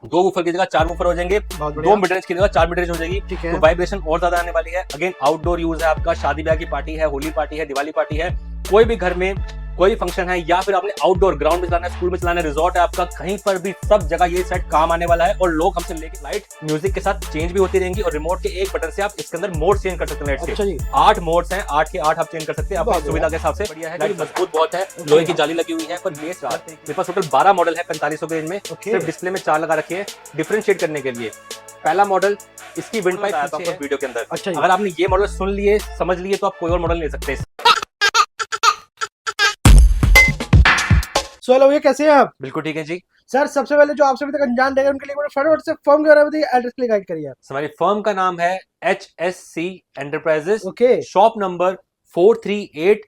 दो वूफर की जगह 4 वूफर हो जाएंगे, दो मिड रेंज की जगह 4 मिड रेंज हो जाएगी, तो वाइब्रेशन और ज्यादा आने वाली है। अगेन आउटडोर यूज है आपका, शादी ब्याह की पार्टी है, होली पार्टी है, दिवाली पार्टी है, कोई भी घर में कोई फंक्शन है, या फिर आपने आउटडोर ग्राउंड में चलाना है, स्कूल में चलाना है, रिजॉर्ट है आपका, कहीं पर भी सब जगह ये सेट काम आने वाला है। और लोग हमसे लेके लाइट म्यूजिक के साथ चेंज भी होती रहेंगी, और रिमोट के एक बटन से आप इसके अंदर मोड चेंज कर सकते हैं। अच्छा जी। 8 मोड्स हैं, 8 के 8 आप चेंज कर सकते हैं अपनी सुविधा के हिसाब से। बढ़िया है, लाइट मजबूत बहुत है, लोहे की जाली लगी हुई है। पर ये मेरे पास टोटल 12 मॉडल है 4500 के रेंज में, सिर्फ डिस्प्ले में 4 लगा रखे हैं डिफरेंशिएट करने के लिए। पहला मॉडल इसकी विंड पाइप आपको वीडियो के अंदर। अच्छा, अगर आपने ये मॉडल सुन लिए, समझ लिए, तो आप कोई और मॉडल ले सकते हैं। हेलो, ये कैसे हैं आप? बिल्कुल ठीक है जी सर। सबसे पहले जो आपसे अभी तक अनजान रहेगा उनके लिए फटाफट से फर्म के बारे में बताइए, एड्रेस के लिए गाइड करिए। हमारी फर्म का नाम है HSC enterprises. Okay. Shop number 438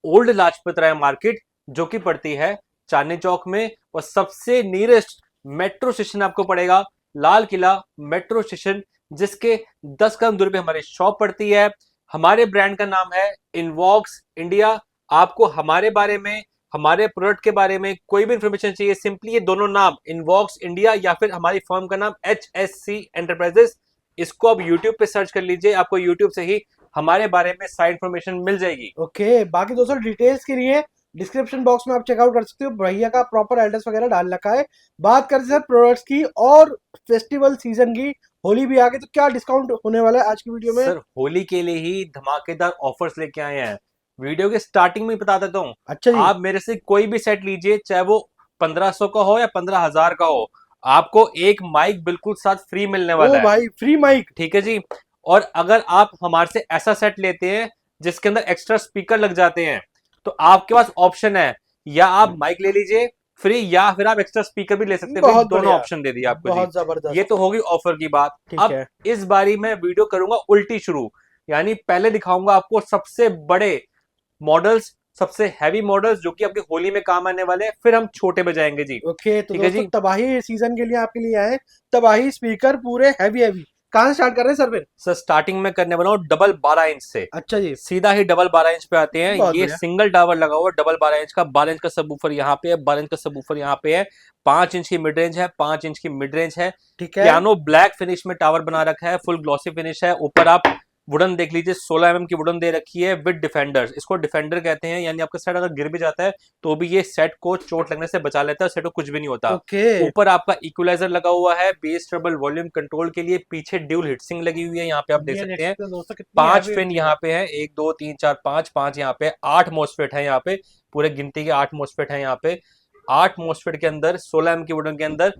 old Lajpat Rai market, जो कि पड़ती है चांदनी चौक में। और सबसे नियरेस्ट मेट्रो स्टेशन आपको पड़ेगा लाल किला मेट्रो स्टेशन, जिसके 10 कदम दूरी पे हमारी शॉप पड़ती है। हमारे ब्रांड का नाम है इनवॉक्स इंडिया। आपको हमारे बारे में, हमारे प्रोडक्ट के बारे में कोई भी इंफॉर्मेशन चाहिए, सिंपली ये दोनों नाम इनवॉक्स इंडिया या फिर हमारी फर्म का नाम HSC एंटरप्राइजेस, इसको आप यूट्यूब पे सर्च कर लीजिए, आपको यूट्यूब से ही हमारे बारे में सारी इंफॉर्मेशन मिल जाएगी। ओके। बाकी दोस्तों डिटेल्स के लिए डिस्क्रिप्शन बॉक्स में आप चेकआउट कर सकते हो, भैया का प्रॉपर एड्रेस वगैरह डाल रखा है। बात करते हैं प्रोडक्ट्स की और फेस्टिवल सीजन की, होली भी आ गई, तो क्या डिस्काउंट होने वाला है आज की वीडियो में? सर, होली के लिए ही धमाकेदार ऑफर्स लेके आए हैं। वीडियो के स्टार्टिंग में ही बता देता हूँ। अच्छा जी। आप मेरे से कोई भी सेट लीजिए, चाहे वो 1500 का हो या 15,000 का हो, आपको एक माइक बिल्कुल साथ फ्री मिलने वाला है। भाई, फ्री माइक। ठीक है जी। और अगर आप हमारे से ऐसा सेट लेते हैं जिसके अंदर एक्स्ट्रा स्पीकर लग जाते हैं, तो आपके पास ऑप्शन है, या आप माइक ले लीजिए फ्री, या फिर आप एक्स्ट्रा स्पीकर भी ले सकते हैं। दोनों ऑप्शन दे दिए आपको बहुत जी। जबरदस्त। ये तो होगी ऑफर की बात। अब इस बारी मैं वीडियो करूंगा उल्टी शुरू, यानी पहले दिखाऊंगा आपको सबसे बड़े मॉडल्स, सबसे हैवी मॉडल्स जो कि आपके होली में काम आने वाले हैं, फिर हम छोटे बजाएंगे जी। ओके। तो ठीक है दोस्तों जी। तबाही सीजन के लिए आपके लिए आए, तबाही स्पीकर पूरे हैवी हैवी। कहां से स्टार्ट कर रहे हैं सर फिर? सर, स्टार्टिंग में करने वाला हूँ डबल 12 इंच से। अच्छा जी। सीधा ही डबल 12 इंच पे आते हैं। ये सिंगल टावर लगा हुआ है डबल 12 इंच का। 12 इंच का सबवूफर यहाँ पे है, 12 इंच का सबवूफर यहाँ पे है, 5 इंच की मिड रेंज है, 5 इंच की मिड रेंज है। ठीक है। पियानो ब्लैक फिनिश में टावर बना रखा है, फुल ग्लॉसी फिनिश है। ऊपर आप वुडन देख लीजिए, 16 mm की वुडन दे रखी है विद डिफेंडर्स। इसको डिफेंडर कहते हैं, यानी आपका सेट अगर गिर भी जाता है तो भी ये सेट को चोट लगने से बचा लेता है, सेट को कुछ भी नहीं होता। ऊपर आपका इक्वलाइजर लगा हुआ है बेस ट्रबल वॉल्यूम कंट्रोल के लिए। पीछे ड्यूल हिटसिंग लगी हुई है, यहाँ पे आप देख सकते हैं। 5 पिन यहाँ पे है, 1 2 3 4 5 यहाँ पे 8 मोस्फेट है। यहाँ पे पूरे गिनती के 8 मोस्फेट है। यहाँ पे 8 मोस्फेट के अंदर 16 mm की वुडन के अंदर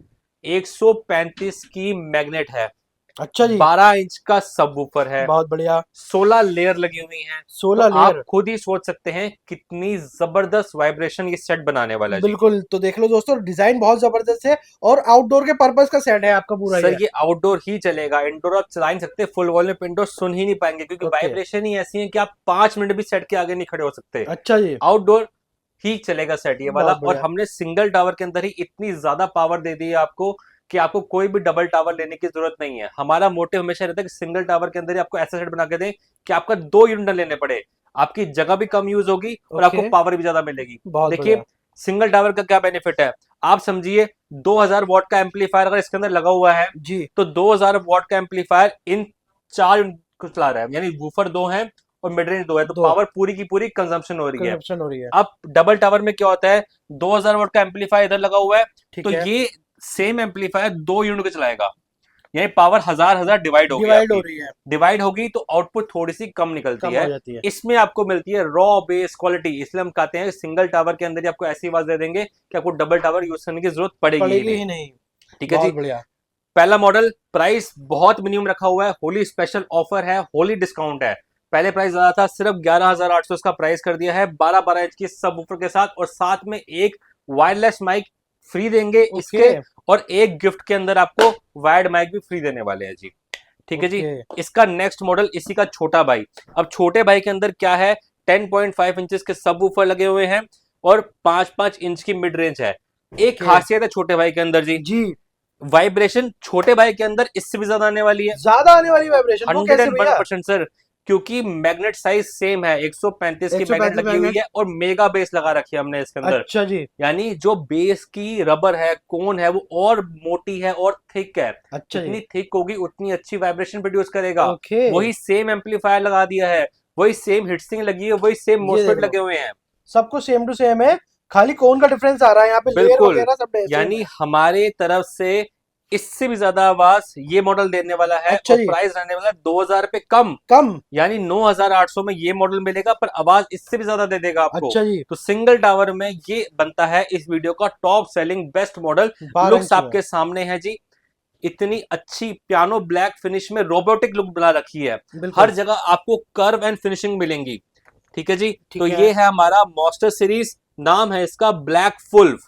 135 की मैग्नेट है। अच्छा जी। 12 इंच का सबवूफर है, बहुत बढ़िया। 16 लेयर लगी हुई हैं। 16 तो लेयर। आप खुद ही सोच सकते हैं कितनी जबरदस्त वाइब्रेशन ये सेट बनाने वाला है। बिल्कुल। तो देख लो दोस्तों, डिजाइन बहुत जबरदस्त है और आउटडोर के पर्पस का सेट है आपका पूरा। सर, ये आउटडोर ही चलेगा, इंडोर आप चला नहीं सकते। फुल वॉल्यूम पे इंडोर सुन ही नहीं पाएंगे, क्योंकि वाइब्रेशन ही ऐसी है कि आप 5 मिनट भी सेट के आगे नहीं खड़े हो सकते। अच्छा जी। आउटडोर ही चलेगा सेट ये वाला। और हमने सिंगल टावर के अंदर ही इतनी ज्यादा पावर दे दी है आपको कि आपको कोई भी डबल टावर लेने की जरूरत नहीं है। हमारा मोटिव हमेशा रहता है कि सिंगल टावर के अंदर ही आपको ऐसा सेट बना के दें कि आपका 2 यूनिट लेने पड़े, आपकी जगह भी कम यूज होगी और आपको पावर भी ज्यादा मिलेगी। देखिए, सिंगल टावर का क्या बेनिफिट है, आप समझिए 2000 वॉट का एम्पलीफायर अगर इसके अंदर लगा हुआ है जी, तो 2000 वॉट का एम्पलीफायर इन 4 यूनिट को चला रहा है, यानी वूफर 2 है और मिड रेंज 2 है, तो पावर पूरी की पूरी कंजम्पशन हो रही है। अब डबल टावर में क्या होता है, 2000 वॉट का एम्पलीफायर इधर लगा हुआ है, तो ये सेम एम्पलीफायर 2 यूनिट को चलाएगा, यानी पावर हजार डिवाइड हो रही है। डिवाइड होगी तो आउटपुट थोड़ी सी कम निकलती है। इसमें आपको मिलती है रॉ बेस क्वालिटी। इसलिए हम कहते हैं सिंगल टावर के अंदर ही आपको ऐसी आवाज दे देंगे कि आपको डबल टावर यूज करने की जरूरत पड़ेगी ही नहीं। ठीक है जी। पहला मॉडल, प्राइस बहुत मिनिमम रखा हुआ है, होली स्पेशल ऑफर है, होली डिस्काउंट है। पहले प्राइस ज्यादा था, सिर्फ 11,800 इसका प्राइस कर दिया है 12 इंच की सबवूफर के साथ, और साथ में एक वायरलेस माइक फ्री देंगे इसके, और एक गिफ्ट के अंदर आपको वायर्ड माइक भी फ्री देने वाले हैं जी। ठीक है जी। इसका नेक्स्ट मॉडल इसी का छोटा भाई। अब छोटे भाई के अंदर क्या है, 10.5 इंचेस के सबवूफर लगे हुए हैं और 5-5 इंच की मिड रेंज है। एक खासियत है छोटे भाई के अंदर जी, वाइब्रेशन छोटे भाई के अंदर इससे भी ज्यादा आने वाली है। ज्यादा आने वाली वाइब्रेशन 101% सर। क्योंकि मैग्नेट साइज सेम है, 135 की मैग्नेट 135 लगी हुई मैग्नेट। है और मेगा बेस लगा रखी है हमने इसके अंदर। अच्छा जी। यानी जो बेस की रबर है, कोन है, वो और मोटी है और थिक है। अच्छा जी। जितनी थिक होगी उतनी अच्छी वाइब्रेशन प्रोड्यूस करेगा। ओके। वही सेम एम्पलीफायर लगा दिया है, वही सेम हिटसिंग लगी है, वही सेम ये देख मोसफेट लो, लगे हुए हैं। सब कुछ सेम टू सेम है, खाली कौन का डिफरेंस आ रहा है, यहाँ पे लेयर बिल्कुल, वगैरह सब सेम यानी है। हमारे तरफ से इससे भी ज्यादा आवाज ये मॉडल देने वाला है अच्छा और जी। प्राइस रहने वाला है 2000 रुपए कम। कम। यानी 9800 में ये मॉडल मिलेगा, पर आवाज इससे भी ज्यादा दे देगा आपको। अच्छा जी। तो सिंगल टावर में ये बनता है इस वीडियो का top selling best model. 12 looks इंची में। आपके सामने है जी, इतनी अच्छी पियानो ब्लैक फिनिश में रोबोटिक लुक बना रखी है। बिल्कुल। हर जगह आपको कर्व एंड फिनिशिंग मिलेंगी। ठीक है जी। ठीक तो है। ये है हमारा मॉन्स्टर सीरीज, नाम है इसका ब्लैक फुल्फ।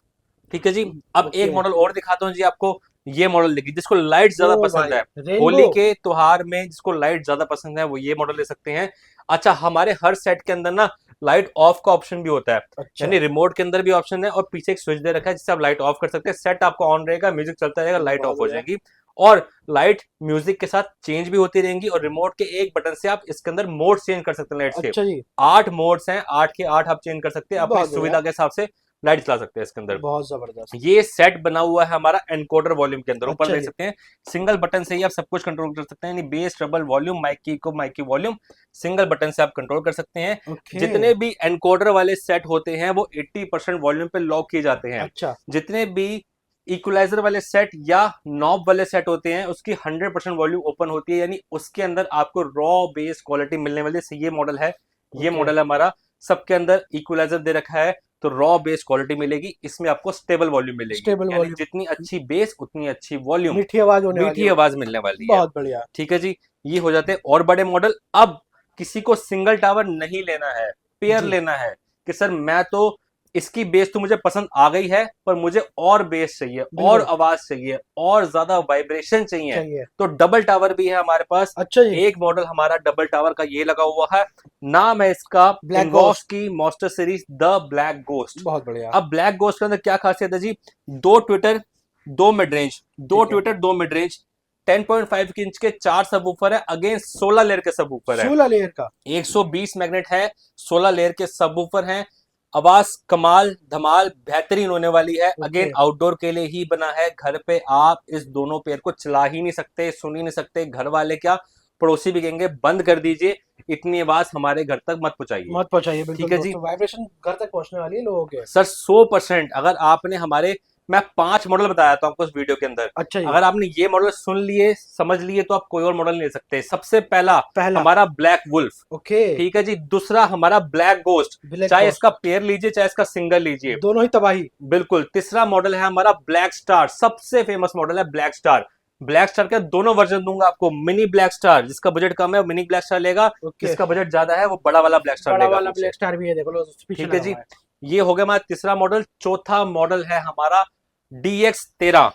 ठीक है जी। अब ओके। एक मॉडल और दिखाता हूँ जी आपको। ये मॉडल देखिए, जिसको लाइट ज्यादा ओ पसंद भाई, है, रेनबो। होली के त्योहार में जिसको लाइट ज्यादा पसंद है वो ये मॉडल ले सकते हैं। अच्छा, हमारे हर सेट के अंदर ना लाइट ऑफ का ऑप्शन भी होता है। अच्छा। यानी रिमोट के अंदर भी ऑप्शन है और पीछे एक स्विच दे रखा है जिससे आप लाइट ऑफ कर सकते हैं। सेट आपका ऑन रहेगा, म्यूजिक चलता रहेगा, लाइट बहुत ऑफ हो बढ़िया। जाएगी। और लाइट म्यूजिक के साथ चेंज भी होती रहेंगी और रिमोट के एक बटन से आप इसके अंदर मोड चेंज कर सकते हैं लाइट्स के। अच्छा जी। 8 मोड्स हैं, 8 के 8 आप चेंज कर सकते हैं, अपनी बहुत बढ़िया। सुविधा के हिसाब से लाइट चला सकते हैं इसके अंदर। बहुत जबरदस्त। ये सेट बना हुआ है हमारा एनकोडर वॉल्यूम के अंदर, ऊपर अच्छा देख जी। सकते हैं। सिंगल बटन से ही आप सब कुछ कंट्रोल कर सकते हैं, यानी बेस, ट्रबल, वॉल्यूम, माइक की को माइक की वॉल्यूम सिंगल बटन से आप कंट्रोल कर सकते हैं। ओके। जितने भी एनकोडर वाले सेट होते हैं वो 80% वॉल्यूम पे लॉक किए जाते हैं। अच्छा। जितने भी इक्वलाइजर वाले सेट या नॉब वाले सेट होते हैं उसकी 100% वॉल्यूम ओपन होती है, यानी उसके अंदर आपको रॉ बेस क्वालिटी मिलने वाली है। ये मॉडल है, ये ओके। मॉडल है हमारा। सबके अंदर इक्वलाइजर दे रखा है तो रॉ बेस क्वालिटी मिलेगी, इसमें आपको स्टेबल वॉल्यूम मिलेगी। स्टेबल यानी वॉल्यूम। जितनी अच्छी बेस उतनी अच्छी वॉल्यूम, मीठी आवाज होने वाली मीठी होगी। आवाज मिलने वाली है। बहुत बढ़िया। ठीक है जी। ये हो जाते हैं और बड़े मॉडल। अब किसी को सिंगल टावर नहीं लेना है, पेयर जी। लेना है कि सर मैं तो इसकी बेस तो मुझे पसंद आ गई है पर मुझे और बेस चाहिए, और बिल्कुल। आवाज चाहिए, और ज्यादा वाइब्रेशन चाहिए, चाहिए। तो डबल टावर भी है हमारे पास। अच्छा जी। एक मॉडल हमारा डबल टावर का ये लगा हुआ है, नाम है इसका ब्लैक इनवॉक्स गोस्ट। की monster series the black ghost. बहुत बढ़िया। अब ब्लैक गोस्ट के अंदर क्या खासियत है जी? 2 ट्विटर, 2 मिड रेंज, 2 ठीक है। ट्विटर, 2 मिड रेंज, 10.5 इंच के 4 सबवूफर है, अगेन 16 लेयर के सबवूफर है। 16 लेयर का। 120 मैग्नेट है, 16 लेयर के सबवूफर हैं। आवाज कमाल धमाल बेहतरीन होने वाली है। Again okay. आउटडोर के लिए ही बना है। घर पे आप इस दोनों पेयर को चला ही नहीं सकते, सुन ही नहीं सकते। घर वाले क्या, पड़ोसी भी कहेंगे बंद कर दीजिए, इतनी आवाज हमारे घर तक मत पहुंचाइए। मत पहुंचाइए, ठीक बिल्कुल है जी। दोस्तों, वाइब्रेशन घर तक पहुंचने वाली है लोगों के। सर 100%। अगर आपने हमारे, मैं 5 मॉडल बताया था आपको इस वीडियो के अंदर, अच्छा जी। अगर आपने ये मॉडल सुन लिए, समझ लिए, तो आप कोई और मॉडल नहीं ले सकते। सबसे पहला पहला। हमारा ब्लैक वुल्फ। ओके। ठीक है जी। दूसरा हमारा ब्लैक गोस्ट, ब्लैक चाहे गोस्ट। इसका पेयर लीजिए चाहे इसका सिंगल लीजिए, दोनों ही तबाही। बिल्कुल। तीसरा मॉडल है हमारा ब्लैक स्टार, सबसे फेमस मॉडल है ब्लैक स्टार। ब्लैक स्टार के दोनों वर्जन दूंगा आपको, मिनी ब्लैक स्टार, जिसका बजट कम है वो मिनी ब्लैक स्टार लेगा, ओके। जिसका बजट ज्यादा है वो बड़ा वाला ब्लैक स्टार बड़ा लेगा वाला आपसे। ब्लैक स्टार भी है, देखो लो पीछे ठीक है लगा जी। हुआ है। ये हो गया हमारा तीसरा मॉडल। चौथा मॉडल है हमारा DX13,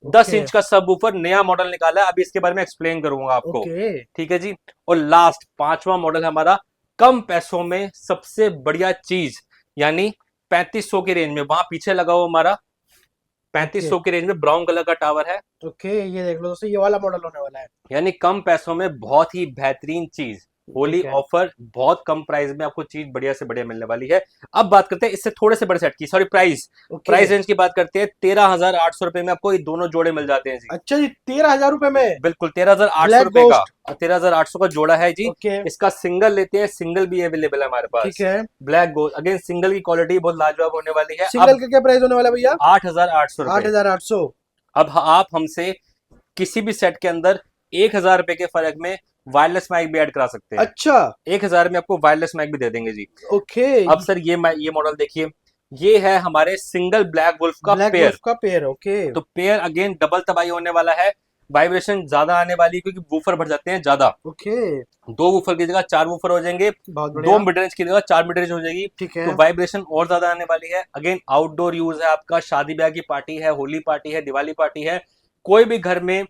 10 ओके। इंच का सबवूफर, नया मॉडल निकाला है, अभी इसके बारे में एक्सप्लेन करूंगा आपको। ओके। ठीक है जी। और लास्ट पांचवा मॉडल हमारा कम पैसों में सबसे बढ़िया चीज, यानी 3500 की रेंज में, वहां पीछे लगा हुआ हमारा ओके। 3500 की रेंज में ब्राउन कलर का टावर है। ओके, ये देख लो दोस्तों, ये वाला मॉडल होने वाला है। यानी कम पैसों में बहुत ही बेहतरीन चीज, होली ठीक है। ऑफर, बहुत कम प्राइस में आपको चीज बढ़िया से बढ़िया मिलने वाली है। अब बात करते हैं इससे थोड़े से बड़े सेट की, sorry price, okay. Price range की बात करते हैं। 13,800 रुपए में आपको ये दोनों जोड़े मिल जाते हैं जी। अच्छा जी, 13,000 रुपए में। बिल्कुल 13,800 ब्लैक रुपए का, गोस्ट। 13,800 का जोड़ा है जी। ओके। इसका सिंगल लेते हैं, सिंगल भी अवेलेबल है हमारे ठीक पास। है। ब्लैक गोल्ड, अगेन सिंगल की क्वालिटी बहुत लाजवाब होने वाली है। सिंगल अब का क्या प्राइस होने वाला है भैया? 8,800 रुपए। 8,800। अब आप हमसे किसी भी सेट के अंदर 1,000 रुपए के फर्क में वायरलेस माइक भी ऐड करा सकते हैं। अच्छा। 1,000 में आपको वायरलेस माइक भी दे देंगे जी। ओके। अब सर ये मॉडल देखिए, ये है हमारे सिंगल ब्लैक वुल्फ का ब्लैक पेयर। गोल्फ का पेयर। ओके। तो पेयर अगेन डबल तबाही होने वाला है, वाइब्रेशन ज्यादा आने वाली है, क्योंकि वूफर बढ़ जाते हैं ज्यादा। ओके। 2 वूफर की जगह 4 वूफर हो जाएंगे, बहुत 2 बढ़िया। मिड रेंज की जगह 4 मिड रेंज हो जाएगी। ठीक है। तो वाइब्रेशन और ज्यादा आने वाली है। अगेन आउटडोर यूज है आपका, शादी ब्याह की पार्टी है, होली पार्टी है, दिवाली पार्टी है, कोई भी घर में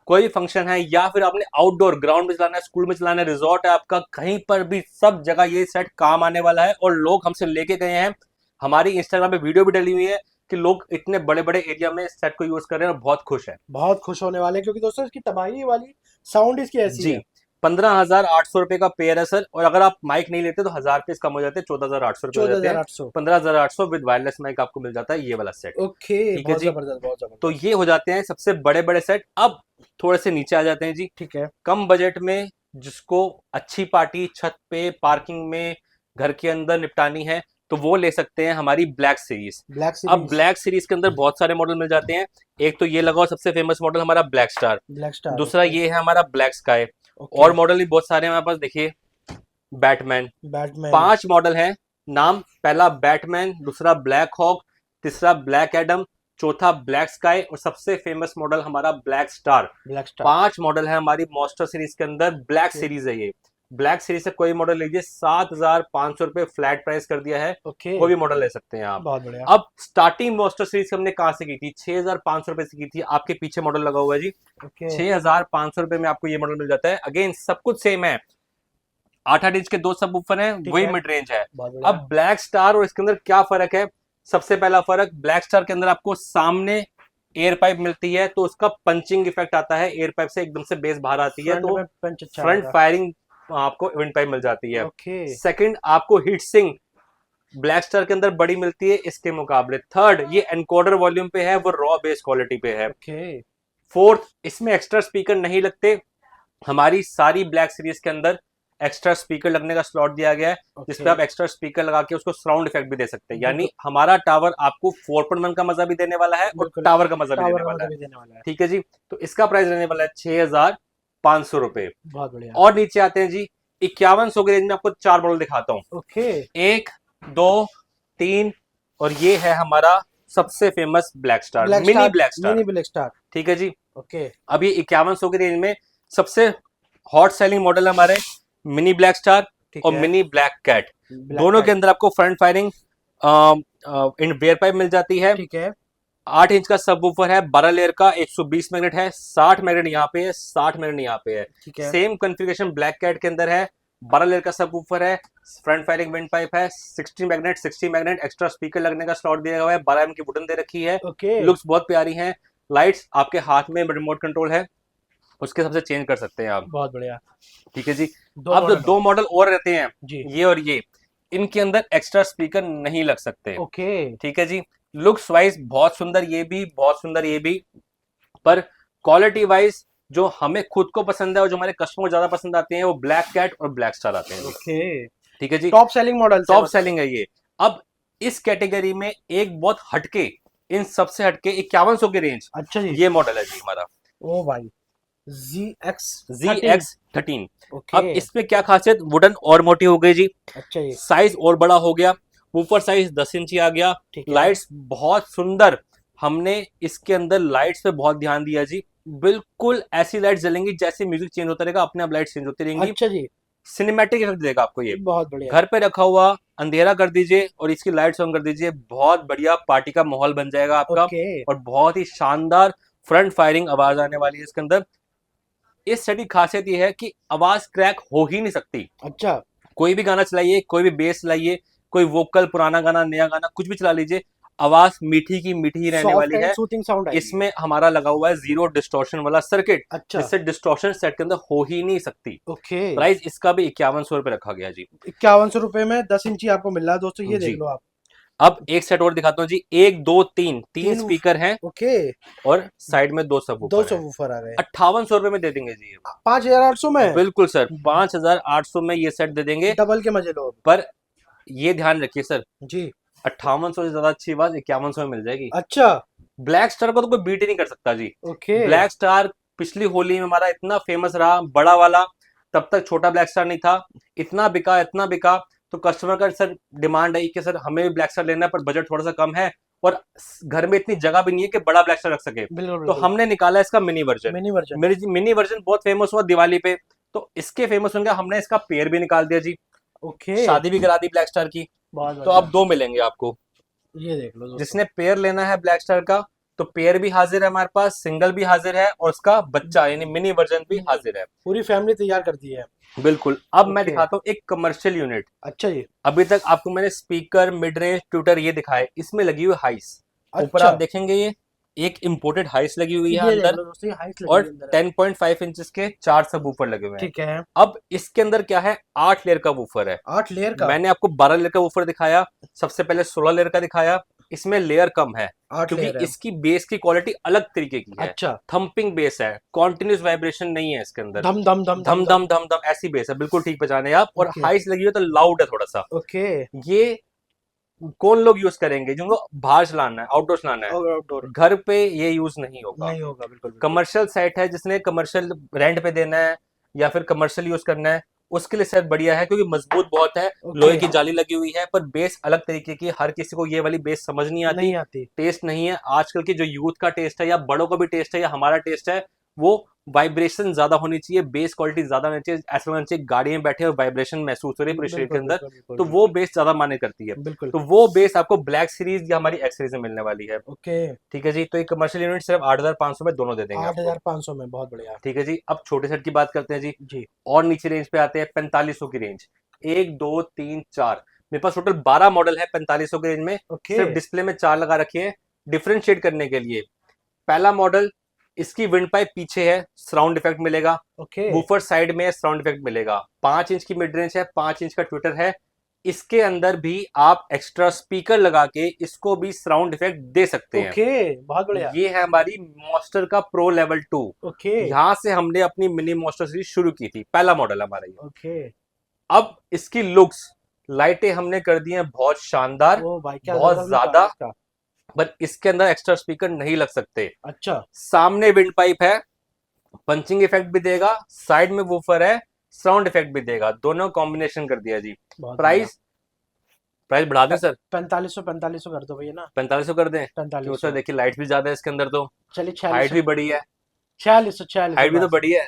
कोई फंक्शन है, या फिर आपने आउटडोर ग्राउंड में चलाना है, स्कूल में चलाना है, रिजॉर्ट है आपका, कहीं पर भी सब जगह ये सेट काम आने वाला है। और लोग हमसे लेके गए हैं, हमारी इंस्टाग्राम पे वीडियो भी डली हुई है कि लोग इतने बड़े बड़े एरिया में सेट को यूज कर रहे हैं और बहुत खुश है। बहुत खुश होने वाले हैं, क्योंकि दोस्तों इसकी तबाही वाली साउंड इसकी ऐसी जी। है। 15,800 रुपए का पेयर है सर। और अगर आप माइक नहीं लेते तो 1000 पीस कम हो जाते हैं, 14,800 रुपए हो जाते हैं। 14,800। 15,800 विद वायरलेस माइक आपको मिल जाता है ये वाला सेट। ओके, ठीक है बहुत जी। जबरदस्त, बहुत जबरदस्त। तो ये हो जाते हैं सबसे बड़े बड़े सेट। अब थोड़े से नीचे आ जाते हैं जी, ठीक है। कम बजट में जिसको अच्छी पार्टी छत पे, पार्किंग में, घर के अंदर निपटानी है तो वो ले सकते हैं हमारी ब्लैक सीरीज। ब्लैक अब सीरीज। ब्लैक सीरीज के अंदर बहुत सारे मॉडल मिल जाते हैं। एक तो ये लगाओ, सबसे फेमस मॉडल हमारा ब्लैक स्टार। Black star. दूसरा ये है हमारा ब्लैक स्काई। ओके। और मॉडल भी बहुत सारे हैं हमारे पास, देखिए बैटमैन। बैटमैन। 5 मॉडल हैं। नाम, पहला बैटमैन, दूसरा ब्लैक हॉक, तीसरा ब्लैक एडम, चौथा ब्लैक स्काई और सबसे फेमस मॉडल हमारा black star. Black star. 5 model है हमारी मॉन्स्टर सीरीज के अंदर। Black okay. सीरीज है ये। ब्लैक सीरीज से कोई मॉडल लीजिए, 7,500 रुपए फ्लैट प्राइस कर दिया है। ओके, कोई भी मॉडल ले सकते हैं आप। बहुत बढ़िया। अब स्टार्टिंग मॉन्स्टर सीरीज हमने कहाँ से की थी? 6,500 रुपए से की थी। आपके पीछे मॉडल लगा हुआ है जी। ओके। 6,500 रुपए में आपको ये मॉडल मिल जाता है। अगेन सब कुछ सेम है, 8-8 इंच के 2 सबवूफर हैं, ठीक वही है। मिड रेंज है। बहुत बढ़िया। अब ब्लैक स्टार और इसके अंदर क्या फर्क है? सबसे पहला फर्क, ब्लैक स्टार के अंदर आपको सामने एयर पाइप मिलती है तो उसका पंचिंग इफेक्ट आता है, एयर पाइप से एकदम से बेस बाहर आती है फ्रंट तो में पंच अच्छा फ्रंट आएगा। फायरिंग आपको विंड पाइप मिल जाती है। ओके। सेकंड, आपको हीट सिंक ब्लैक स्टार के अंदर बड़ी मिलती है इसके मुकाबले। थर्ड, ये एनकोडर वॉल्यूम पे है, वो रॉ बेस क्वालिटी पे है। ओके। फोर्थ, इसमें एक्स्ट्रा स्पीकर नहीं लगते। हमारी सारी ब्लैक सीरीज के अंदर एक्स्ट्रा स्पीकर लगने का स्लॉट दिया गया है, जिसपे आप एक्स्ट्रा स्पीकर लगा के उसको साउंड इफेक्ट भी दे सकते हैं। यानी हमारा टावर आपको 4.1 का मजा भी देने वाला है और टावर का मजा भी देने वाला है। ठीक है जी। तो इसका प्राइस रहने वाला है 6,500 रुपए। बहुत बढ़िया। और नीचे आते हैं जी, 5100 की रेंज में आपको 4 मॉडल दिखाता हूँ। ओके। 1, 2, 3 और ये है हमारा सबसे famous black star, mini black star. Mini black star. ठीक है जी। ओके। अब ये 5100 की रेंज में सबसे हॉट सेलिंग मॉडल है हमारे मिनी ब्लैक स्टार और मिनी ब्लैक कैट। दोनों के अंदर आपको फ्रंट फायरिंग इन वेयर पाइप मिल जाती है। ठीक है। 8 इंच का सबवूफर है, 12 लेयर का, 120 मैग्नेट है, 60 मैग्नेट यहाँ पे है, 60 मैग्नेट यहाँ पे है। ठीक है। सेम कॉन्फ़िगरेशन ब्लैक कैट के अंदर है, 12 लेयर का सबवूफर है, फ्रंट फायरिंग विंड पाइप है, 60 मैग्नेट, एक्स्ट्रा स्पीकर लगने का स्लॉट दिया हुआ है, 12 एम की बटन दे रखी है। लुक्स बहुत प्यारी है। लाइट्स आपके हाथ में रिमोट कंट्रोल है, उसके हिसाब से चेंज कर सकते हैं आप। बहुत बढ़िया। ठीक है जी। अब जो 2 मॉडल और रहते हैं जी। ये और ये, इनके अंदर एक्स्ट्रा स्पीकर नहीं लग सकते। ओके। ठीक है जी। लुक्स वाइज बहुत सुंदर ये भी, बहुत सुंदर ये भी, पर क्वालिटी वाइज जो हमें खुद को पसंद है और जो हमारे कस्टमर को ज्यादा पसंद आते हैं वो ब्लैक कैट और ब्लैक स्टार आते हैं। ओके। ठीक है जी। Top selling model, top selling है ये। अब इस कैटेगरी में एक बहुत हटके, इन सबसे हटके 5100 की रेंज, अच्छा जी, ये मॉडल है जी हमारा। ओ भाई, ZX13। ओके। अब इसमें क्या खासियत, वुडन और मोटी हो गई जी। अच्छा जी। साइज और बड़ा हो गया, ऊपर साइज 10 इंची आ गया। लाइट्स बहुत सुंदर, हमने इसके अंदर लाइट्स पे बहुत ध्यान दिया जी। बिल्कुल ऐसी लाइट जलेंगी जैसे म्यूजिक चेंज होता रहेगा, अपने आप लाइट चेंज होती रहेंगी। अच्छा जी। सिनेमैटिक इफेक्ट देगा आपको ये। बहुत बढ़िया। घर पे रखा हुआ अंधेरा कर दीजिए और इसकी लाइट्स ऑन कर दीजिए, बहुत बढ़िया पार्टी का माहौल बन जाएगा आपका। और बहुत ही शानदार फ्रंट फायरिंग आवाज आने वाली है इसके अंदर। इस सेट की खासियत ये है कि आवाज क्रैक हो ही नहीं सकती। अच्छा। कोई भी गाना चलाइए, कोई भी बेस चलाइए, कोई वोकल, पुराना गाना, नया गाना, कुछ भी चला लीजिए, आवाज मीठी की मीठी ही रहने वाली है। इसमें हमारा लगा हुआ है 0 डिस्टॉर्शन वाला सर्किट। अच्छा। जिससे डिस्टॉर्शन सेट के अंदर हो ही नहीं सकती। ओके। प्राइस इसका भी 5100 रुपए रखा गया जी। 5100 रुपए में 10 इंची आपको मिल रहा है दोस्तों, ये देख लो आप। अब एक सेट और दिखाता हूँ जी। 1, 2, 3 स्पीकर हैं। ओके। और साइड में 2 सबवूफर आ गए। 5800 रुपए में दे देंगे जी। 5800 में? बिल्कुल सर, 5800 में ये सेट दे देंगे। डबल के मजे लो। पर ये ध्यान रखिए सर जी, 5800 से ज्यादा अच्छी बात 5100 में मिल जाएगी। अच्छा। ब्लैक स्टार को तो कोई बीट ही नहीं कर सकता जी। ओके। ब्लैक स्टार पिछली होली में हमारा इतना फेमस रहा, बड़ा वाला। तब तक छोटा ब्लैक स्टार नहीं था, इतना बिका तो कस्टमर का सर डिमांड है कि सर हमें भी ब्लैक स्टार लेना है पर बजट थोड़ा सा कम है और घर में इतनी जगह भी नहीं है कि बड़ा ब्लैक स्टार रख सके। तो हमने निकाला इसका मिनी वर्जन। मिनी वर्जन बहुत फेमस हुआ दिवाली पे, तो इसके फेमस होंगे हमने इसका पेयर भी निकाल दिया जी। ओके। शादी भी करा दी ब्लैक स्टार की। तो अब 2 मिलेंगे आपको, ये देख लो। जिसने पेयर लेना है ब्लैक स्टार का तो पेयर भी हाजिर है हमारे पास, सिंगल भी हाजिर है और उसका बच्चा यानी मिनी वर्जन भी हाजिर है। पूरी फैमिली तैयार कर दी है। बिल्कुल। अब मैं दिखाता हूँ एक कमर्शियल यूनिट। अच्छा जी। अभी तक आपको मैंने स्पीकर, मिड रेंज, ट्विटर ये दिखाए, इसमें लगी हुई हाइस। ऊपर आप देखेंगे ये एक इम्पोर्टेड हाइस लगी हुई है ये देख अंदर, लो दोस्तों, ये हाइट और लगी है अंदर। 10.5 इंचेस के 4 सब वूफर लगे हुए हैं। ठीक है, अब इसके अंदर क्या है, 8 लेयर का वूफर है। 8 लेयर का। मैंने आपको 12 लेयर का वूफर दिखाया, सबसे पहले 16 लेयर का दिखाया। इसमें लेयर कम है 8 क्योंकि लेयर है। इसकी बेस की क्वालिटी अलग तरीके की है। अच्छा, थंपिंग बेस है, कॉन्टिन्यूस वाइब्रेशन नहीं है इसके अंदर। धम धम धम धम धम धम। धम धम धम ऐसी बेस है, बिल्कुल ठीक पहचाने आप। और ओके हाइस लगी हुई है तो लाउड है थोड़ा सा। ओके। ये कौन लोग यूज करेंगे, जिनको बाहर चलाना है, आउटडोर चलाना है। और आउटडोर घर पे ये यूज नहीं होगा। नहीं होगा, बिल्कुल बिल्कुल। कमर्शियल सेट है, जिसने कमर्शियल रेंट पे देना है या फिर कमर्शियल यूज करना है, उसके लिए सेट बढ़िया है क्योंकि मजबूत बहुत है। लोहे की ओके, जाली लगी हुई है, पर बेस अलग तरीके की। हर किसी को ये वाली बेस समझ नहीं आती, नहीं आती। टेस्ट नहीं है। आजकल की जो यूथ का टेस्ट है या बड़ों का भी टेस्ट है या हमारा टेस्ट है, वो वाइब्रेशन ज्यादा होनी चाहिए, बेस क्वालिटी ज्यादा होनी चाहिए। ऐसा होना चाहिए गाड़ी में बैठे और वाइब्रेशन महसूस हो रही है पूरे शरीर के बिल्कुल अंदर, बिल्कुल बिल्कुल तो वो बेस ज्यादा माने करती है। बिल्कुल। तो वो बेस आपको ब्लैक सीरीज या हमारी एक्स सीरीज में मिलने वाली है। ओके, ठीक है जी, तो एक कमर्शियल यूनिट सिर्फ 8,500 में दोनों दे देंगे आपको। 8500 में, बहुत बढ़िया। ठीक है जी, अब छोटे सेट की बात करते हैं जी। जी, और नीचे रेंज पे आते हैं 4500 की रेंज। 1 2 3 4, मेरे पास टोटल 12 मॉडल है 4500 की रेंज में। ओके सिर्फ डिस्प्ले में 4 लगा रखी है डिफरेंशिएट करने के लिए। पहला मॉडल, इसकी विंड पाइप पीछे है, साउंड इफेक्ट मिलेगा। ओके वूफर साइड में, साउंड इफेक्ट मिलेगा। 5 इंच की मिड रेंज है, 5 इंच का ट्विटर है। इसके अंदर भी आप एक्स्ट्रा स्पीकर लगा के इसको भी साउंड इफेक्ट दे सकते हैं। ओके, बहुत बढ़िया। ये है हमारी मॉन्स्टर का प्रो लेवल 2। ओके यहां से हमने अपनी मिनी मॉन्स्टर सीरीज शुरू की थी, पहला मॉडल हमारा ये। ओके। अब इसकी लुक्स, लाइटें हमने कर दी हैं बहुत शानदार, ओ भाई, क्या बहुत जबरदस्त लुक आ रहा ज्यादा। है इसका। पर इसके अंदर एक्स्ट्रा स्पीकर नहीं लग सकते। अच्छा, सामने विंड पाइप है, पंचिंग इफेक्ट भी देगा। साइड में वूफर है, साउंड इफेक्ट भी देगा। दोनों कॉम्बिनेशन कर दिया जी। बहुत बढ़िया। प्राइस, प्राइस बढ़ा दें सर? 4500 कर दो भैया ना। 4500 कर दें? क्यों सर, 4500। देखिए लाइट भी ज्यादा है इसके अंदर, तो चलिए हाइट 4600। भी बड़ी है। 4600 हाइट भी तो बस। बड़ी है।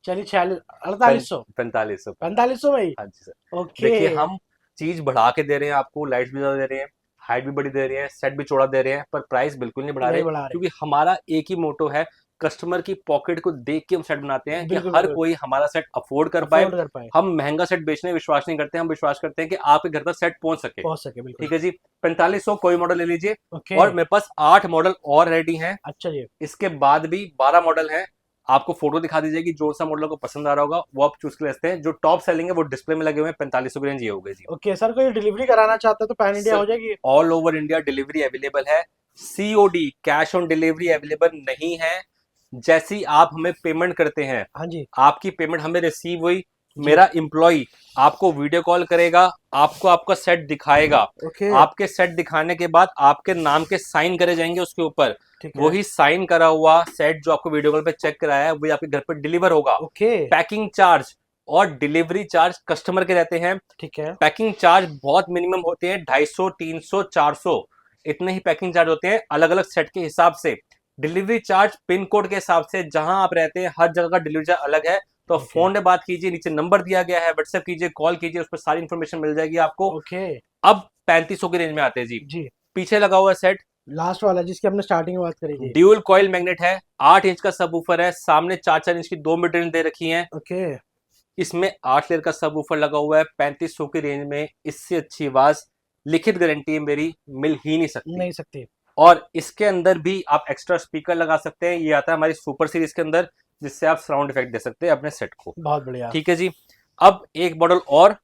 चलिए 46, 4800। 4500। 4500 भाई। हाँ जी सर। ओके देखिए हम चीज बढ़ा के दे रहे हैं आपको, लाइट्स भी ज्यादा दे रहे हैं, हाइट भी बड़ी दे रहे हैं, सेट भी चौड़ा दे रहे हैं, पर प्राइस बिल्कुल नहीं बढ़ा नहीं रहे। बढ़ा रहे। क्योंकि हमारा एक ही मोटो है, कस्टमर की पॉकेट को देख के हम सेट बनाते हैं कि बिल्कुल हर बिल्कुल। कोई हमारा सेट अफोर्ड कर पाए। अफोर्ड कर पाए, हम महंगा सेट बेचने में विश्वास नहीं करते, हम विश्वास करते हैं कि आपके घर तक सेट पहुंच सके। पहुंच सके, बिल्कुल। ठीक है जी, 4500 कोई मॉडल ले लीजिए। ओके। और मेरे पास 8 मॉडल और रेडी हैं। अच्छा जी। इसके बाद भी 12 मॉडल हैं। आपको फोटो दिखा दी जाएगी, जो सा मॉडल को पसंद आ रहा होगा वो आप चूज कर सकते हैं। जो टॉप सेलिंग है वो डिस्प्ले में लगे हुए हैं। 4500 की रेंज ये हो गई जी। ओके सर, कोई डिलीवरी कराना चाहता है तो पैन इंडिया सर, हो जाएगी? All over India delivery available है। COD, cash on delivery available नहीं है। जैसी आप हमें पेमेंट करते हैं, हाँ जी आपकी पेमेंट हमें रिसीव हुई, जी। मेरा एम्प्लॉय आपको वीडियो कॉल करेगा, आपको आपका सेट दिखाएगा। ओके, आपके सेट दिखाने के बाद आपके नाम के साइन करे जाएंगे उसके ऊपर। ठीक है। वही साइन करा हुआ सेट जो आपको वीडियो कॉल पे चेक कराया है, वही आपके घर पर डिलीवर होगा। ओके, पैकिंग चार्ज और डिलीवरी चार्ज कस्टमर के रहते हैं। ठीक है। पैकिंग चार्ज बहुत मिनिमम होते हैं, 250, 300, 400, इतने ही पैकिंग चार्ज होते हैं अलग अलग सेट के हिसाब से। डिलीवरी चार्ज पिन कोड के हिसाब से, जहां आप रहते हैं हर जगह का डिलीवरी चार्ज अलग है। तो ओके फोन में बात कीजिए, नीचे नंबर दिया गया है, व्हाट्सएप कीजिए, कॉल कीजिए, उस पर सारी इन्फॉर्मेशन मिल जाएगी आपको। ओके अब 3500 की रेंज में आते हैं जी। जी। पीछे लगा हुआ सेट लास्ट वाला जिसकी हमने स्टार्टिंग में बात करी थी। ड्यूल कॉइल मैग्नेट है, 8 इंच का सबवूफर है, सामने 4-4 इंच की 2 मिड रेंज दे रखी है। ओके इसमें 8 लेयर का सबवूफर लगा हुआ है। 3500 की रेंज में इससे अच्छी आवाज, लिखित गारंटी मेरी, मिल ही नहीं सकती। नहीं सकती। और इसके अंदर भी आप एक्स्ट्रा स्पीकर लगा सकते हैं। ये आता है हमारी सुपर सीरीज के अंदर, जिससे आप साउंड इफेक्ट दे सकते हैं अपने सेट को। बहुत बढ़िया। ठीक है जी। अब एक मॉडल और,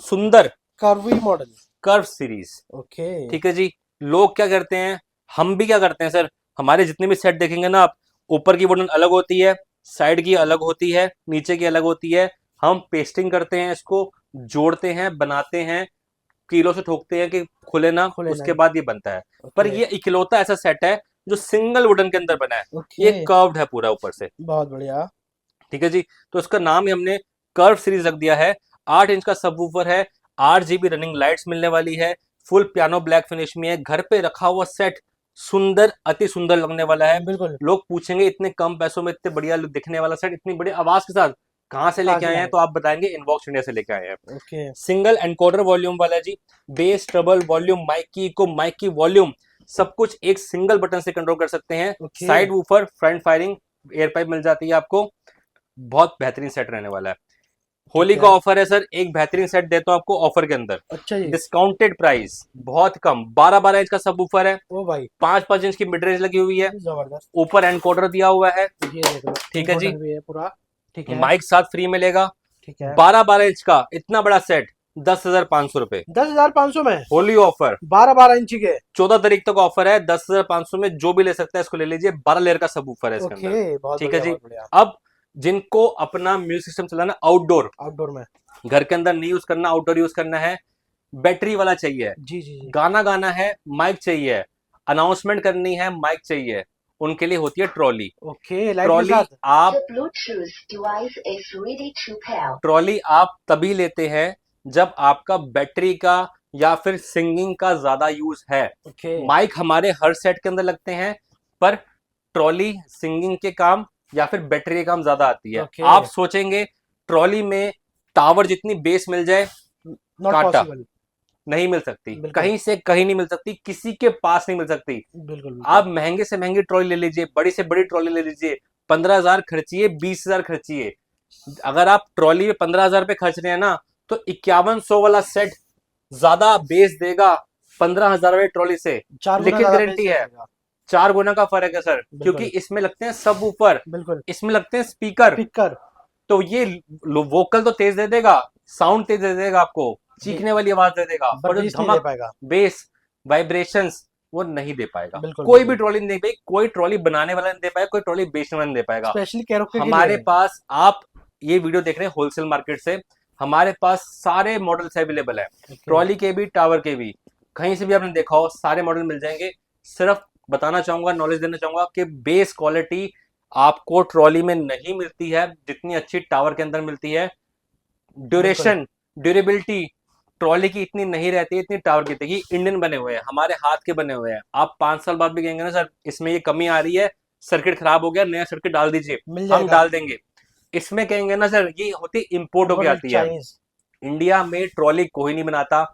सुंदर curvy model. Curve series. Okay ठीक है जी। लोग क्या करते हैं, हम भी क्या करते हैं सर, हमारे जितने भी सेट देखेंगे ना आप, ऊपर की बटन अलग होती है, साइड की अलग होती है, नीचे की अलग होती है। हम पेस्टिंग करते हैं, इसको जोड़ते हैं, बनाते हैं, कीलों से ठोकते हैं कि खुले ना, खुले उसके नहीं। बाद ये बनता है। पर ओके ये इकलौता ऐसा सेट है जो सिंगल वुडन के अंदर बना है। ये ओके, कर्व्ड है पूरा ऊपर से। बहुत बढ़िया। ठीक है जी, तो उसका नाम ही हमने कर्व सीरीज रख दिया है। 8 इंच का सबवूफर है, 8 GB रनिंग लाइट्स मिलने वाली है, फुल पियानो ब्लैक फिनिश में है। घर पे रखा हुआ सेट सुंदर, अति सुंदर लगने वाला है। बिल्कुल। लोग पूछेंगे इतने कम पैसों में इतने बढ़िया दिखने वाला सेट, इतनी बड़ी आवाज के साथ कहां से कहाँ लेके से आए हैं, लाए? तो आप बताएंगे इनबॉक्स इंडिया से लेके आए हैं। ओके सिंगल एनकोडर वॉल्यूम वाला जी, बेस, ट्रबल, वॉल्यूम, माइक की इको, माइक की वॉल्यूम, सब कुछ एक सिंगल बटन से कंट्रोल कर सकते हैं। Okay side woofer, front firing, air pipe मिल जाती है आपको। बहुत बेहतरीन सेट रहने वाला है। होली ठीक का है। ऑफर है सर, एक बेहतरीन सेट देता हूँ आपको ऑफर के अंदर, अच्छा जी। डिस्काउंटेड प्राइस, बहुत कम, 12-12 इंच का सब ऊपर है, ओ भाई 5-5 इंच की मिड रेंज लगी हुई है, जबरदस्त। ऊपर एनकोडर दिया हुआ है। ये देख लो ठीक है जी, इनकोडर भी है पूरा। ठीक है। माइक साथ फ्री मिलेगा। ठीक है। 12-12 इंच का इतना बड़ा सेट 10,500 रुपए, 10,500 में होली ऑफर, 12-12 इंची के। 14 तारीख तक ऑफर है। 10,500 में जो भी ले सकता है इसको ले लीजिए, 12 लेयर का सब ऊपर है इसके अंदर। ओके बहुत ठीक है बढ़िया जी। बहुत बढ़िया। अब जिनको अपना म्यूजिक सिस्टम चलाना आउटडोर, आउटडोर में। घर के अंदर नहीं यूज करना, आउटडोर यूज करना है, बैटरी वाला चाहिए, जी जी जी। गाना गाना है, माइक चाहिए, अनाउंसमेंट करनी है, माइक चाहिए, उनके लिए होती है ट्रॉली। ओके लाइट के ट्रॉली साथ। आप The Bluetooth device is ready to pair. Trolley आप तभी लेते हैं जब आपका बैटरी का या फिर सिंगिंग का ज्यादा यूज है। ओके माइक हमारे हर सेट के अंदर लगते हैं, पर ट्रॉली सिंगिंग के काम या फिर बैटरी के काम ज्यादा आती है। ओके। आप सोचेंगे ट्रॉली में टावर जितनी बेस मिल जाए, नॉट काटा पॉसिबल। नहीं मिल सकती, बिल्कुल। कहीं से कहीं नहीं मिल सकती, किसी के पास नहीं मिल सकती। बिल्कुल आप महंगे से महंगी ट्रॉली ले लीजिए, बड़ी से बड़ी ट्रॉली ले लीजिए, 15,000 खर्चिए, 20,000 खर्चिए, अगर आप ट्रॉली में 15,000 रुपए खर्च रहे हैं ना, तो 5100 वाला सेट ज्यादा बेस देगा 15,000 वाली ट्रॉली से, 4 गुना लिखित ज्यादा गारंटी बेस है। देगा। 4 गुना का फर्क है सर, बिल्कुल। क्योंकि इसमें लगते हैं सब ऊपर, बिल्कुल इसमें लगते हैं स्पीकर, स्पीकर। तो ये वोकल तो तेज दे देगा, साउंड तेज दे देगा, आपको चीखने वाली आवाज दे देगा, पर पर जो बेस नहीं दे धमक, पाएगा। बेस, वाइब्रेशंस वो नहीं दे पाएगा। बिल्कुल कोई भी बिल्कुल। ट्रॉली नहीं दे पाएगी, कोई ट्रॉली बनाने वाला नहीं दे पाएगा, कोई ट्रॉली बेचने वाला नहीं दे पाएगा। स्पेशली कैरोके के हमारे लिए। पास, आप ये वीडियो देख रहे हैं होलसेल मार्केट से, हमारे पास सारे मॉडल्स अवेलेबल है, ट्रॉली के भी, टावर के भी, कहीं से भी आपने देखा हो सारे मॉडल मिल जाएंगे। सिर्फ बताना चाहूंगा, नॉलेज देना चाहूंगा कि बेस क्वालिटी आपको ट्रॉली में नहीं मिलती है जितनी अच्छी टावर के अंदर मिलती है। ड्यूरेशन, ड्यूरेबिलिटी ट्रॉली की इतनी नहीं रहती है, इतनी टावर की रहती है। इंडियन बने हुए हैं, हमारे हाथ के बने हुए हैं। आप 5 साल बाद भी कहेंगे ना सर इसमें ये कमी आ रही है, सर्किट खराब हो गया, नया सर्किट डाल दीजिए, मिल हम जाएगा। डाल देंगे। इसमें कहेंगे ना सर ये होती इंपोर्ट होके आती है, चाइनीज। इंडिया में ट्रॉली कोई नहीं बनाता।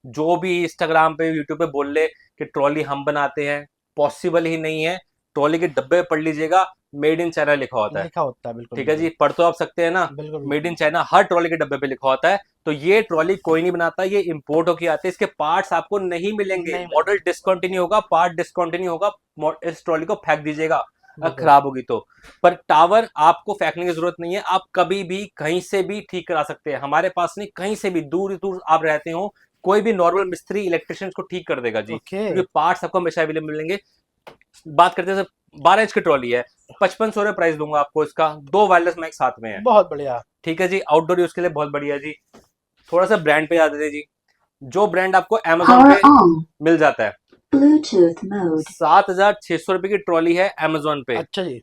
जो भी इंस्टाग्राम पे, यूट्यूब पे बोल ले कि ट्रॉली हम बनाते हैं, पॉसिबल ही नहीं है। ट्रॉली के डब्बे पे पढ़ लीजिएगा, मेड इन चाइना लिखा होता है। लिखा होता है बिल्कुल। ठीक है जी, पढ़ तो आप सकते हैं ना, बिल्कुल made in China her trolley के डब्बे पे लिखा होता है। तो ये ट्रॉली कोई नहीं बनाता, ये इंपोर्ट होके आते हैं, इसके पार्ट्स आपको नहीं मिलेंगे, नहीं मॉडल डिस्कंटिन्यू होगा, पार्ट डिस्कंटिन्यू होगा, इस ट्रॉली को फेंक दीजिएगा अगर बिल्कुल। खराब होगी तो। पर टावर आपको फेंकने की जरूरत नहीं है, आप कभी भी कहीं से भी ठीक करा सकते हैं, हमारे पास नहीं, कहीं से भी दूर दूर आप रहते हो, कोई भी नॉर्मल मिस्त्री इलेक्ट्रिशियन को ठीक कर देगा जी, ओके क्योंकि पार्ट्स आपको हमेशा अवेलेबल मिलेंगे। बात करते हैं 12 इंच की ट्रॉली है, 5500 प्राइस दूंगा आपको इसका, 2 वायरलेस माइक साथ में है। बहुत बढ़िया। ठीक है जी, आउटडोर यूज के लिए बहुत बढ़िया जी। थोड़ा सा ब्रांड पे याद दे जी, जो ब्रांड आपको Amazon Power पे on. मिल जाता है, Bluetooth mode. 7,600 रुपए की ट्रॉली है Amazon पे, अच्छा जी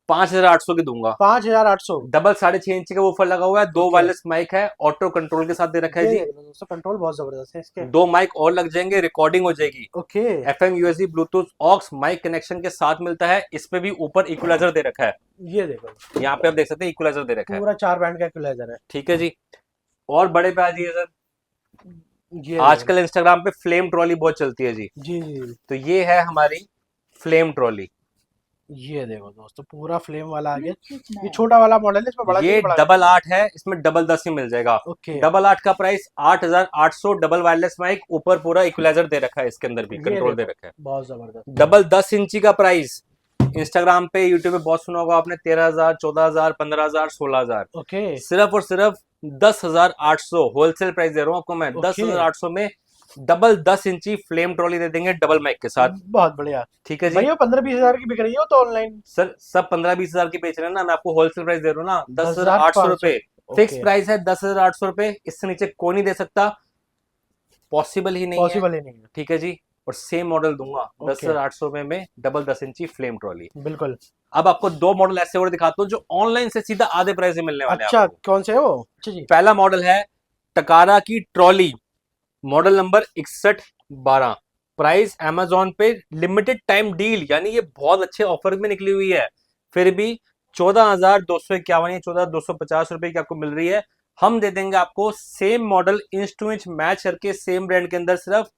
5,800 की दूंगा। 5,800। डबल 6.5 इंच का वूफर लगा हुआ है, 2 Okay. वायरलेस माइक है, ऑटो कंट्रोल के साथ दे रखा है जी, दोस्तों कंट्रोल बहुत जबरदस्त है इसके। 2 माइक और लग जाएंगे, रिकॉर्डिंग हो जाएगी। Okay FM USB Bluetooth aux mic connection के साथ मिलता है। इस पे भी ऊपर इक्वलाइजर दे रखा है, ये देखो यहाँ पे आप देख सकते हैं इक्वलाइजर दे रखा है। पूरा 4 बैंड का इक्वलाइजर है। ठीक है जी, और बड़े पे आ जाइए सर, ये आजकल इंस्टाग्राम पे फ्लेम ट्रॉली बहुत चलती है जी, जी जी तो ये है हमारी फ्लेम ट्रॉली। ये देखो दोस्तों पूरा फ्लेम वाला आ गया। ये छोटा वाला मॉडल है, इसमें बड़ा ये नहीं, बड़ा डबल 8 है, इसमें डबल 10 ही मिल जाएगा। ओके डबल 8 का प्राइस 8,800, डबल वायरलेस माइक, ऊपर पूरा इक्वलाइजर दे रखा है, इसके अंदर भी ये कंट्रोल दे देखो। रखा है। बहुत जबरदस्त। डबल 10 इंची का प्राइस इंस्टाग्राम पे, यूट्यूब पे बहुत सुना होगा आपने, 13,000, 14,000, 15,000, 16,000, ओके सिर्फ और सिर्फ 10,800 होलसेल प्राइस दे रहा हूँ आपको मैं। ओके। 10,800 में डबल 10 इंची फ्लेम ट्रॉली दे देंगे डबल माइक के साथ। बहुत बढ़िया। ठीक है जी भैया 15-20 हजार की बिक रही हो तो ऑनलाइन। सर, सब 15-20 हजार की बेच रहे हैं ना, मैं आपको होलसेल प्राइस दे रहा हूँ ना, 10,800 रुपए फिक्स प्राइस है, 10,800 रुपए, इससे नीचे कोई नहीं दे सकता, पॉसिबल ही नहीं है। पॉसिबल ही नहीं है। ठीक है जी, और सेम मॉडल दूंगा ओके। 10,800 रुपए में, डबल 10 इंची फ्लेम ट्रॉली। बिल्कुल। अब आपको 2 मॉडल ऐसे और दिखाता हूँ जो ऑनलाइन से सीधा आधे प्राइस में मिलने वाले हैं अच्छा आपको। कौन से है वो? अच्छा जी पहला मॉडल है टकारा की trolley, model number 6112, price Amazon पे लिमिटेड टाइम डील, यानी ये बहुत अच्छे ऑफर में निकली हुई है, फिर भी 14,251 या 14,250 रुपए की आपको मिल रही है। हम दे देंगे आपको same model inch to inch match करके सेम ब्रांड के अंदर सिर्फ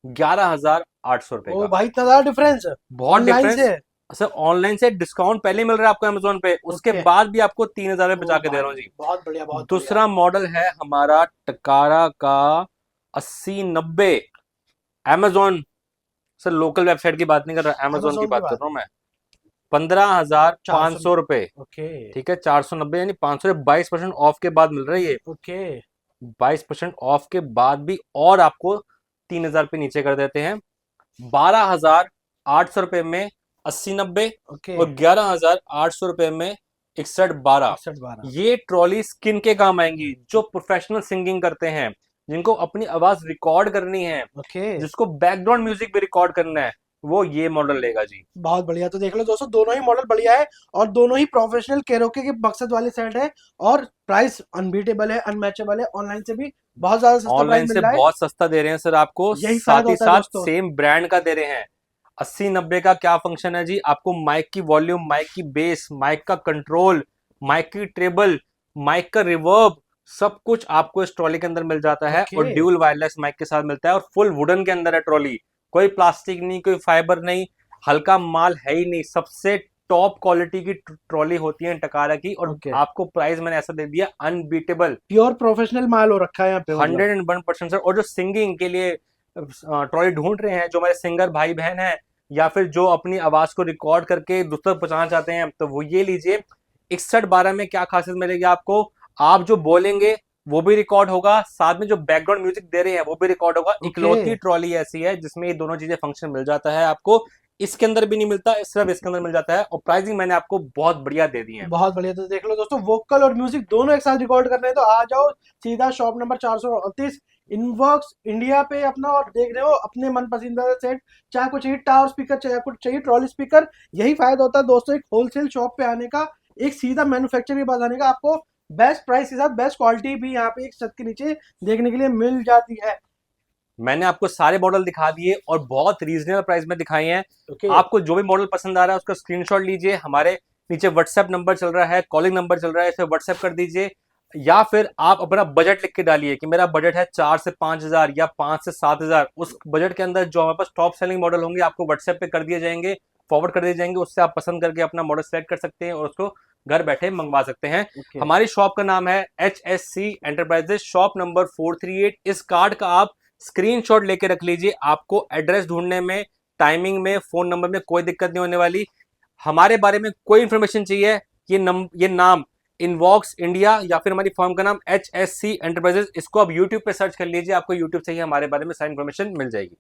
11,800 रुपए ओ का। भाई इतना ज्यादा डिफरेंस है बहुत ऑनलाइन डिफरेंस, से। सर ऑनलाइन से डिस्काउंट पहले मिल रहा है आपको अमेजोन पे, उसके Okay. बाद भी आपको 3,000 में ओ बचा के दे रहा भाई, हूँ जी। बहुत बढ़िया, बहुत दूसरा मॉडल है हमारा टकारा का 8090 अमेजोन। सर लोकल वेबसाइट की बात नहीं कर रहा, बढ़िया। अमेजोन की अमेजोन की बात कर बात, रहा हूँ मैं। 15,500 400। रुपए। ओके। ठीक है, 490 यानी 500 से 22% ऑफ के बाद मिल रहा है ये। ओके। 22% ऑफ के बाद भी और आपको 3,000 पे नीचे कर देते हैं। 12,800 रुपए में 8090 ओके। और 11,800 रुपए में 6112। 6112। ये ट्रॉली स्किन के काम आएंगी जो प्रोफेशनल सिंगिंग करते हैं, जिनको अपनी आवाज रिकॉर्ड करनी है, ओके। जिसको बैकग्राउंड म्यूजिक भी रिकॉर्ड करना है, वो ये मॉडल लेगा जी। बहुत बढ़िया, तो देख लो दोस्तों, दोनों ही मॉडल बढ़िया है और दोनों ही प्रोफेशनल कैरोके के मकसद वाले सेट है और प्राइस अनबीटेबल है, अनमैचेबल है, ऑनलाइन से भी बहुत ज्यादा सस्ता प्राइस ऑनलाइन से मिल रहा है। बहुत सस्ता दे रहे हैं सर आपको, यही साथ फायदा ही होता है साथ दोस्तों। सेम ब्रांड का दे रहे हैं। 8090 का क्या फंक्शन है जी, आपको माइक की वॉल्यूम, माइक की बेस, माइक का कंट्रोल, माइक की ट्रेबल, माइक का रिवर्ब, सब कुछ आपको इस ट्रॉली के अंदर मिल जाता है। ओके। और ड्यूल वायरलेस माइक के साथ मिलता है और फुल वुडन के अंदर है ट्रॉली। कोई प्लास्टिक नहीं, कोई फाइबर नहीं, हल्का माल है ही नहीं, सबसे टॉप क्वालिटी की ट्रॉली होती है टकारा की। और ओके। आपको प्राइस मैंने ऐसा दे दिया अनबीटेबल, प्योर प्रोफेशनल माल हो रखा है यहाँ पे, मतलब 101% सर। और जो सिंगिंग के लिए ट्रॉली ढूंढ रहे हैं, जो हमारे सिंगर भाई बहन हैं, या फिर जो अपनी आवाज को रिकॉर्ड करके दूसरों तक पहुंचाना चाहते हैं, तो वो ये लीजिए। 6112 में क्या खासियत मिलेगी आपको, आप जो बोलेंगे वो भी रिकॉर्ड होगा, साथ में जो बैकग्राउंड म्यूजिक दे रहे हैं वो भी रिकॉर्ड होगा। ओके। इकलौती ट्रॉली ऐसी है जिसमें ये दोनों चीजें फंक्शन मिल जाता है आपको, इसके अंदर भी नहीं मिलता, सिर्फ इसके अंदर मिल जाता है। और प्राइसिंग मैंने आपको बहुत बढ़िया दे दी है। बहुत बढ़िया, तो देख लो दोस्तों, वोकल और म्यूजिक दोनों एक साथ रिकॉर्ड करने हैं तो आ जाओ सीधा शॉप नंबर 438 इनवर्क्स इंडिया पे अपना, और देख रहे हो अपने मन पसंदीदा सेट, चाहे कुछ चाहिए टावर स्पीकर, चाहे कुछ चाहिए ट्रॉली स्पीकर। यही फायदा होता है दोस्तों एक होलसेल शॉप पे आने का, एक सीधा मैन्युफैक्चर के पास आने का। आपको बेस्ट प्राइस के साथ बेस्ट क्वालिटी भी यहाँ पे एक छत के नीचे देखने के लिए मिल जाती है। मैंने आपको सारे मॉडल दिखा दिए और बहुत रीजनेबल प्राइस में दिखाए हैं। ओके। आपको जो भी मॉडल पसंद आ रहा है उसका स्क्रीनशॉट लीजिए, हमारे नीचे व्हाट्सएप नंबर चल रहा है, कॉलिंग नंबर चल रहा है, इसे व्हाट्सएप कर दीजिए। या फिर आप अपना बजट लिख के डालिए कि मेरा बजट है 4 से 5,000 या 5 से 7,000। उस बजट के अंदर जो हमारे पास टॉप सेलिंग मॉडल होंगे आपको व्हाट्सएप पे कर दिए जाएंगे, फॉरवर्ड कर दिए जाएंगे। उससे आप पसंद करके अपना मॉडल सेलेक्ट कर सकते हैं और उसको घर बैठे मंगवा सकते हैं। ओके। हमारी शॉप का नाम है HSC एंटरप्राइजेस, शॉप नंबर 438। इस कार्ड का आप स्क्रीनशॉट लेके रख लीजिए, आपको एड्रेस ढूंढने में, टाइमिंग में, फोन नंबर में कोई दिक्कत नहीं होने वाली। हमारे बारे में कोई इंफॉर्मेशन चाहिए, ये नाम इनवॉक्स इंडिया या फिर हमारी फर्म का नाम HSC एंटरप्राइजेस, इसको आप यूट्यूब पे सर्च कर लीजिए, आपको यूट्यूब से ही हमारे बारे में सारी इंफॉर्मेशन मिल जाएगी।